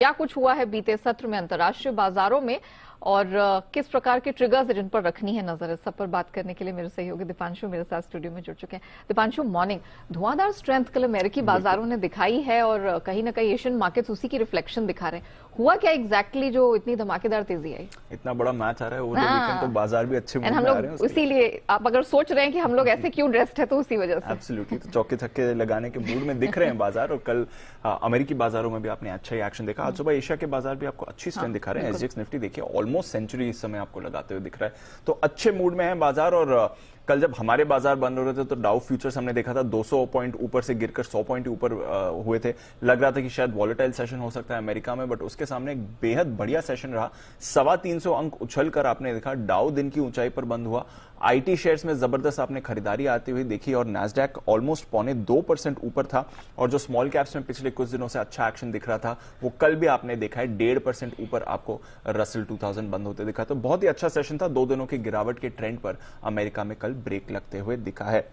क्या कुछ हुआ है बीते सत्र में अंतर्राष्ट्रीय बाजारों में और किस प्रकार के ट्रिगर्स जिन पर रखनी है नजर, इस सब पर बात करने के लिए मेरे सहयोगी दीपांशु मेरे साथ स्टूडियो में जुड़ चुके हैं। दीपांशु, मॉर्निंग। धुआंधार स्ट्रेंथ कल अमेरिकी बाजारों ने दिखाई है और कहीं ना कहीं एशियन मार्केट्स उसी की रिफ्लेक्शन दिखा रहे हैं। हुआ क्या एग्जैक्टली जो इतनी धमाकेदार तेजी आई? इतना बड़ा मैच आ रहा है, वो वीकेंड तो बाजार भी अच्छे मूड में आ रहे हैं। इसीलिए आप अगर सोच रहे हैं कि हम लोग ऐसे क्यों ड्रेस्ड है तो उसी वजह से एब्सोल्युटली, तो चौके छक्के लगाने के मूड में दिख रहे हैं बाजार। और कल अमेरिकी बाजारों में भी आपने अच्छा ही एक्शन देखा। आज सुबह एशिया के बाजार भी आपको अच्छी स्ट्रेंथ दिखा रहे हैं। एसजीएक्स निफ्टी देखिए ऑलमोस्ट सेंचुरी इस समय आपको लगाते हुए दिख रहा है, तो अच्छे मूड में है बाजार। और कल जब हमारे बाजार बंद हो रहे थे तो डाउ फ्यूचर्स हमने देखा था 200 पॉइंट ऊपर से गिरकर 100 पॉइंट ऊपर हुए थे। लग रहा था कि शायद वॉलेटाइल सेशन हो सकता है अमेरिका में, बट उसके सामने एक बेहद बढ़िया सेशन रहा। 325 अंक उछलकर आपने देखा डाउ दिन की ऊंचाई पर बंद हुआ। आईटी शेयर्स में जबरदस्त आपने खरीदारी आती हुई देखी और नैस्डैक ऑलमोस्ट 0.25% ऊपर था। और जो स्मॉल कैप्स में पिछले कुछ दिनों से अच्छा एक्शन दिख रहा था वो कल भी आपने देखा है 1.5% ऊपर आपको रसल 2000 बंद होते दिखा। तो बहुत ही अच्छा सेशन था। 2 दिनों की गिरावट के ट्रेंड पर अमेरिका में कल ब्रेक लगते हुए दिखा है।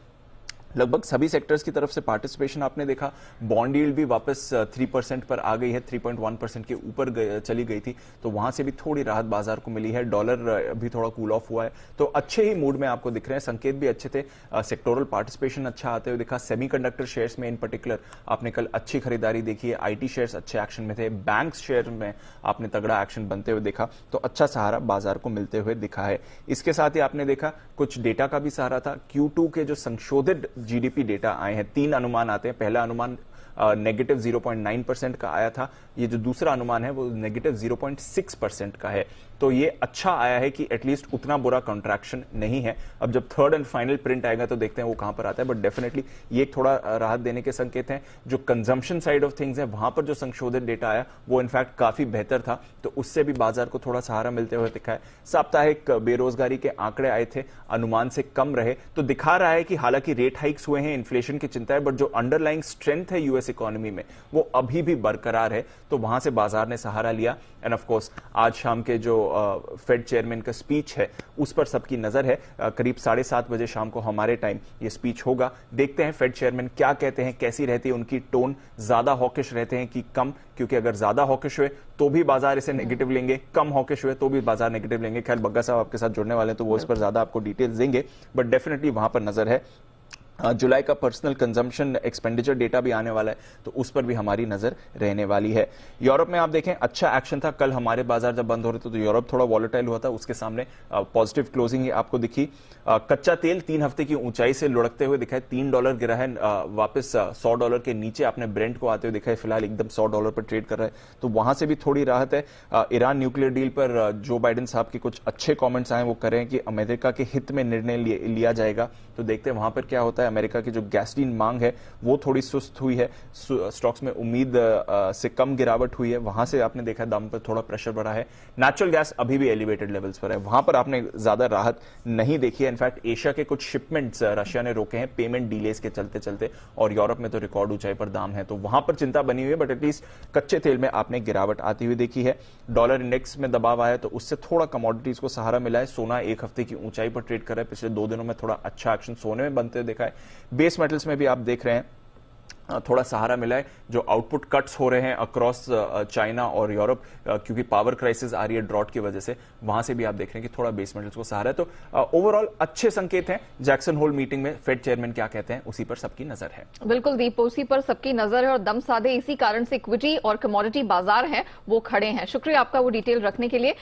लगभग सभी सेक्टर्स की तरफ से पार्टिसिपेशन आपने देखा। बॉन्ड यील्ड भी वापस 3% पर आ गई है, 3.1% के ऊपर चली गई थी, तो वहां से भी थोड़ी राहत बाजार को मिली है। डॉलर भी थोड़ा कूल ऑफ हुआ है, तो अच्छे ही मूड में आपको दिख रहे हैं। संकेत भी अच्छे थे। सेक्टोरल पार्टिसिपेशन अच्छा आते हुए दिखा। सेमीकंडक्टर शेयर्स में इन पर्टिकुलर आपने कल अच्छी खरीदारी देखी है। आईटी शेयर्स अच्छे एक्शन में थे। बैंक शेयर में आपने तगड़ा एक्शन बनते हुए देखा, तो अच्छा सहारा बाजार को मिलते हुए दिखा है। इसके साथ ही आपने देखा कुछ डेटा का भी सहारा था। Q2 के जो संशोधित जीडीपी डेटा आए हैं, 3 अनुमान आते हैं। पहला अनुमान नेगेटिव 0.9% का आया था। ये जो दूसरा अनुमान है वो नेगेटिव 0.6% का है। तो ये अच्छा आया है कि एटलीस्ट उतना बुरा कॉन्ट्रैक्शन नहीं है। अब जब थर्ड एंड फाइनल प्रिंट आएगा तो देखते हैं वो कहां पर आता है, बट डेफिनेटली ये एक थोड़ा राहत देने के संकेत हैं। जो कंजम्पशन साइड ऑफ थिंग्स है वहां पर जो संशोधित डेटा आया वो इनफैक्ट काफी बेहतर था, तो उससे भी बाजार को थोड़ा सहारा मिलते हुए दिखा है। साप्ताहिक बेरोजगारी के आंकड़े आए थे, अनुमान से कम रहे, तो दिखा रहा है कि हालांकि रेट हाइक्स हुए हैं, इन्फ्लेशन की चिंता है, बट जो अंडरलाइंग स्ट्रेंथ है यूएस इकोनॉमी में वो अभी भी बरकरार है, तो वहां से बाजार ने सहारा लिया। एंड ऑफ कोर्स आज शाम के जो फेड चेयरमैन का स्पीच है उस पर सबकी नजर है। करीब 7:30 बजे शाम को हमारे टाइम ये स्पीच होगा। देखते हैं फेड चेयरमैन क्या कहते हैं, कैसी रहती है उनकी टोन, ज्यादा हॉकिश रहते हैं कि कम, क्योंकि अगर ज्यादा हॉकिश हुए तो भी बाजार इसे नेगेटिव लेंगे, कम हॉकिश हुए तो भी बाजार नेगेटिव लेंगे। खैर बग्गा साहब आपके साथ जुड़ने वाले हैं तो वो इस पर ज्यादा आपको डिटेल्स देंगे, बट डेफिनेटली वहां पर नजर है। जुलाई का पर्सनल कंजम्पशन एक्सपेंडिचर डेटा भी आने वाला है, तो उस पर भी हमारी नजर रहने वाली है। यूरोप में आप देखें अच्छा एक्शन था। कल हमारे बाजार जब बंद हो रहे थे तो यूरोप थोड़ा वॉलेटाइल हुआ था, उसके सामने पॉजिटिव क्लोजिंग ही आपको दिखी। कच्चा तेल 3 हफ्ते की ऊंचाई से लुढ़कते हुए दिखा है, $3 गिरा है, वापस $100 के नीचे आपने ब्रेंट को आते हुए दिखा है। फिलहाल एकदम $100 पर ट्रेड कर रहा है, तो वहां से भी थोड़ी राहत है। ईरान न्यूक्लियर डील पर जो बाइडेन साहब के कुछ अच्छे कॉमेंट्स आए, वो करें कि अमेरिका के हित में निर्णय लिया जाएगा, तो देखते हैं वहां पर क्या होता है। अमेरिका की जो गैसोलीन मांग है वो थोड़ी सुस्त हुई है, स्टॉक्स में उम्मीद से कम गिरावट हुई है, वहां से आपने देखा दाम पर थोड़ा प्रेशर बढ़ा है। नेचुरल गैस अभी भी एलिवेटेड लेवल्स पर है, वहां पर आपने ज्यादा राहत नहीं देखी है। इनफैक्ट एशिया के कुछ शिपमेंट्स रशिया ने रोके हैं पेमेंट डिलेज के चलते चलते, और यूरोप में तो रिकॉर्ड ऊंचाई पर दाम है, तो वहां पर चिंता बनी हुई है। बट एटलीस्ट कच्चे तेल में आपने गिरावट आती हुई देखी है। डॉलर इंडेक्स में दबाव आया तो उससे थोड़ा कमोडिटीज को सहारा मिला है। सोना 1 हफ्ते की ऊंचाई पर ट्रेड कर रहा है, पिछले 2 दिनों में थोड़ा अच्छा एक्शन सोने में बनते हुए देखा है। बेस मेटल्स में भी आप देख रहे हैं थोड़ा सहारा मिला है। जो आउटपुट कट्स हो रहे हैं अक्रॉस चाइना और यूरोप, क्योंकि पावर क्राइसिस आ रही है ड्रॉट की वजह से, वहां से भी आप देख रहे हैं कि थोड़ा बेस मेटल्स को सहारा है। तो ओवरऑल अच्छे संकेत हैं। जैक्सन होल मीटिंग में फेड चेयरमैन क्या कहते हैं उसी पर सबकी नजर है। बिल्कुल दीप, उसी पर सबकी नजर है और दम साधे इसी कारण से इक्विटी और कमोडिटी बाजार हैं वो खड़े हैं। शुक्रिया आपका वो डिटेल रखने के लिए।